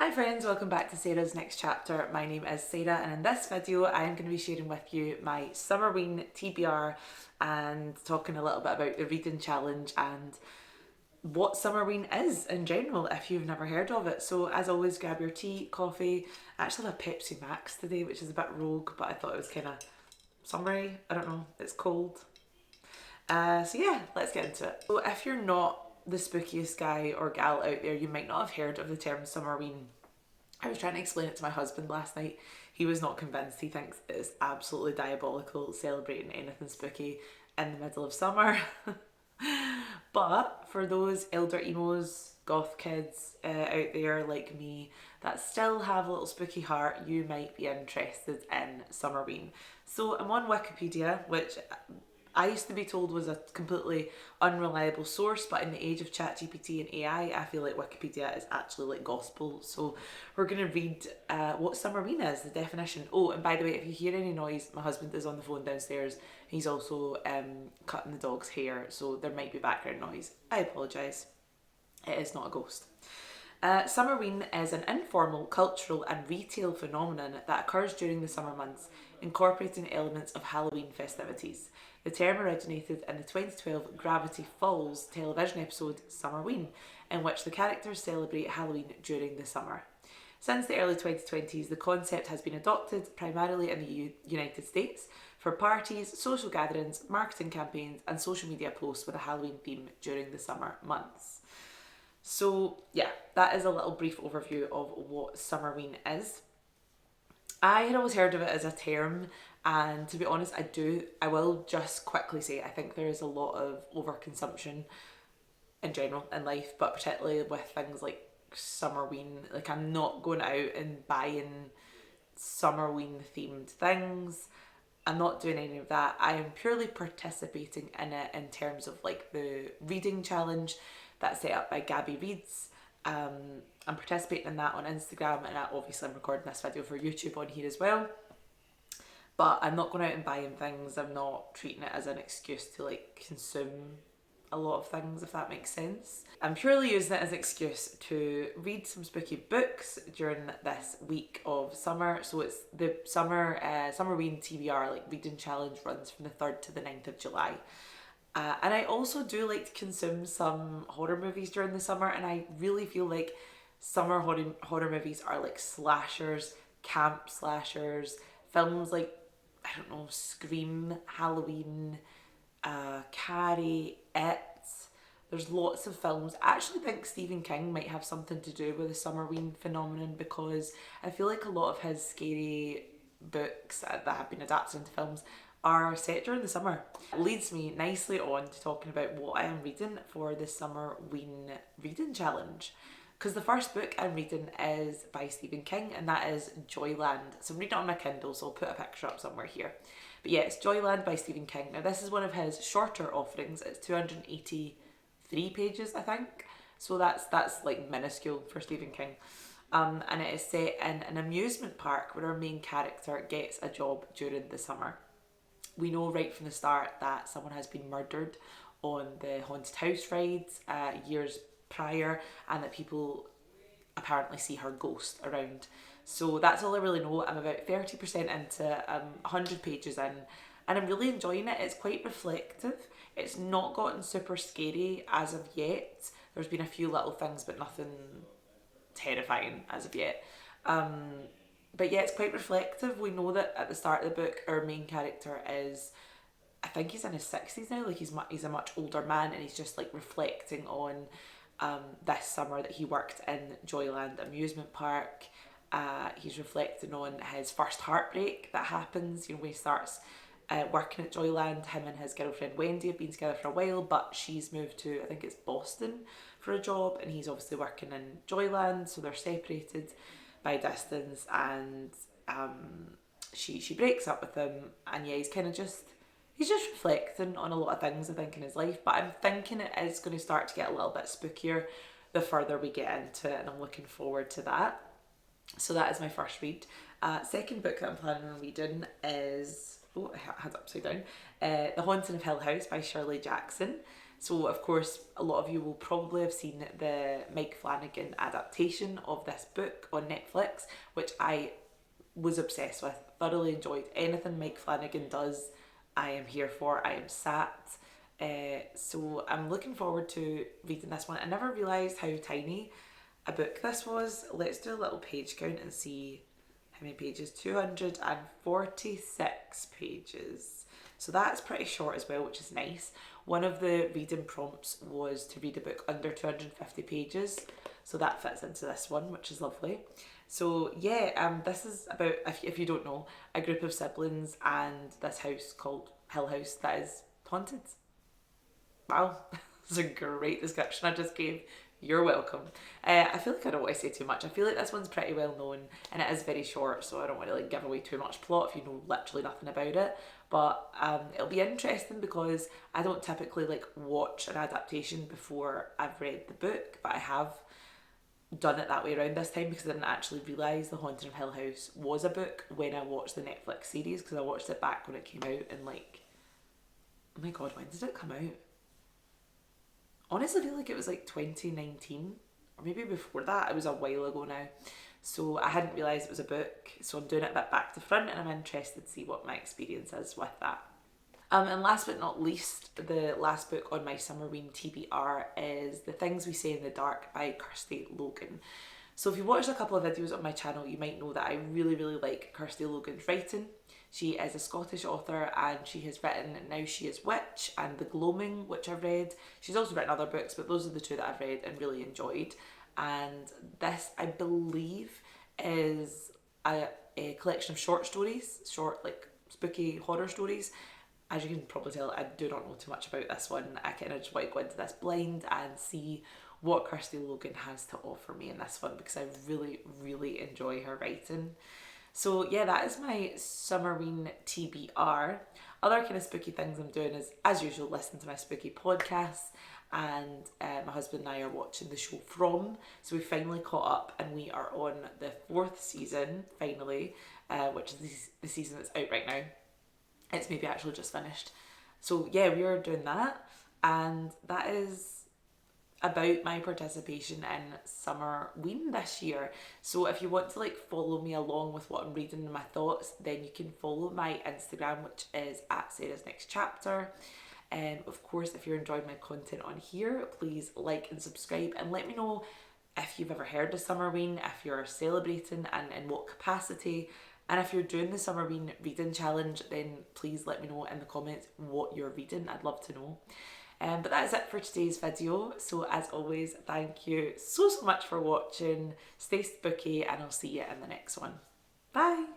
Hi friends, welcome back to Sarah's Next Chapter. My name is Sarah and in this video I am going to be sharing with you my Summerween TBR and talking a little bit about the reading challenge and what Summerween is in general if you've never heard of it. So as always, grab your tea, coffee. I actually have a Pepsi Max today, which is a bit rogue, but I thought it was kind of summery. I don't know, it's cold. So yeah, let's get into it. So if you're not the spookiest guy or gal out there, you might not have heard of the term Summerween. I was trying to explain it to my husband last night. He was not convinced. He thinks it's absolutely diabolical celebrating anything spooky in the middle of summer. But for those elder emos, goth kids out there like me that still have a little spooky heart, you might be interested in Summerween. So I'm on Wikipedia, which I used to be told was a completely unreliable source, but in the age of ChatGPT and AI, I feel like Wikipedia is actually like gospel. So we're going to read what Summerween is, the definition. Oh, and by the way, if you hear any noise, my husband is on the phone downstairs. He's also cutting the dog's hair, so there might be background noise. I apologise. It is not a ghost. Summerween is an informal, cultural and retail phenomenon that occurs during the summer months, incorporating elements of Halloween festivities. The term originated in the 2012 Gravity Falls television episode Summerween, in which the characters celebrate Halloween during the summer. Since the early 2020s, the concept has been adopted primarily in the United States for parties, social gatherings, marketing campaigns and social media posts with a Halloween theme during the summer months. So yeah, that is a little brief overview of what Summerween is. I had always heard of it as a term, and to be honest, I will just quickly say I think there is a lot of overconsumption in general in life, but particularly with things like Summerween. Like, I'm not going out and buying Summerween themed things. I'm not doing any of that. I am purely participating in it in terms of like the reading challenge that's set up by Gabby Reads. I'm participating in that on Instagram, and obviously I'm recording this video for YouTube on here as well. But I'm not going out and buying things. I'm not treating it as an excuse to like consume a lot of things, if that makes sense. I'm purely using it as an excuse to read some spooky books during this week of summer. So it's the Summerween TBR like reading challenge runs from the 3rd to the 9th of July. And I also do like to consume some horror movies during the summer, and I really feel like summer horror movies are like slashers, camp slashers, films like, I don't know, Scream, Halloween, Carrie, It. There's lots of films. I actually think Stephen King might have something to do with the Summerween phenomenon, because I feel like a lot of his scary books that have been adapted into films are set during the summer. It leads me nicely on to talking about what I am reading for the Summerween reading challenge. Because the first book I'm reading is by Stephen King, and that is Joyland. So I'm reading it on my Kindle, so I'll put a picture up somewhere here. But yeah, it's Joyland by Stephen King. Now this is one of his shorter offerings. It's 283 pages, I think. So that's like minuscule for Stephen King. And it is set in an amusement park where our main character gets a job during the summer. We know right from the start that someone has been murdered on the haunted house rides years prior, and that people apparently see her ghost around. So that's all I really know. I'm about 30% into 100 pages in, and I'm really enjoying it. It's quite reflective. It's not gotten super scary as of yet. There's been a few little things, but nothing terrifying as of yet. But yeah, it's quite reflective. We know that at the start of the book, our main character is, I think he's in his 60s now, like he's a much older man, and he's just like reflecting on this summer that he worked in Joyland amusement park. He's reflecting on his first heartbreak that happens, when he starts working at Joyland. Him and his girlfriend Wendy have been together for a while, but she's moved to, I think it's Boston, for a job, and he's obviously working in Joyland, so they're separated by distance, and she breaks up with him, and yeah, he's just reflecting on a lot of things, I think, in his life. But I'm thinking it is going to start to get a little bit spookier the further we get into it, and I'm looking forward to that. So that is my first read. Second book that I'm planning on reading is, I had it upside down, The Haunting of Hill House by Shirley Jackson. So of course a lot of you will probably have seen the Mike Flanagan adaptation of this book on Netflix, which I was obsessed with, thoroughly enjoyed. Anything Mike Flanagan does, I am here for, I am sat. So I'm looking forward to reading this one. I never realised how tiny a book this was. Let's do a little page count and see how many pages. 246 pages. So that's pretty short as well, which is nice. One of the reading prompts was to read a book under 250 pages. So that fits into this one, which is lovely. So yeah, this is about, if you don't know, a group of siblings and this house called Hill House that is haunted. Wow, that's a great description I just gave. You're welcome. I feel like I don't want to say too much. I feel like this one's pretty well known and it is very short, so I don't want to like give away too much plot if you know literally nothing about it. But it'll be interesting because I don't typically like watch an adaptation before I've read the book, but I have done it that way around this time because I didn't actually realise The Haunting of Hill House was a book when I watched the Netflix series, because I watched it back when it came out in like, oh my god, when did it come out? Honestly, I feel like it was like 2019 or maybe before that. It was a while ago now. So I hadn't realised it was a book. So I'm doing it a bit back to front and I'm interested to see what my experience is with that. And last but not least, the last book on my Summerween TBR is The Things We Say in the Dark by Kirsty Logan. So if you watched a couple of videos on my channel, you might know that I really, really like Kirsty Logan's writing. She is a Scottish author and she has written Now She Is Witch and The Gloaming, which I've read. She's also written other books, but those are the two that I've read and really enjoyed. And this, I believe, is a collection of short stories, short like spooky horror stories. As you can probably tell, I do not know too much about this one. I kind of just want to go into this blind and see what Kirsty Logan has to offer me in this one because I really, really enjoy her writing. So yeah, that is my Summerween TBR. Other kind of spooky things I'm doing is, as usual, listen to my spooky podcasts, and my husband and I are watching the show From. So we finally caught up and we are on the 4th season, finally, which is the season that's out right now. It's maybe actually just finished. So yeah, we are doing that, and that is about my participation in Summerween this year. So if you want to like follow me along with what I'm reading and my thoughts, then you can follow my Instagram, which is at Sarah's Next Chapter. And of course, if you're enjoying my content on here, please like and subscribe and let me know if you've ever heard of Summerween, if you're celebrating and in what capacity. And if you're doing the Summerween reading challenge, then please let me know in the comments what you're reading. I'd love to know. But that is it for today's video. So as always, thank you so much for watching. Stay spooky and I'll see you in the next one. Bye!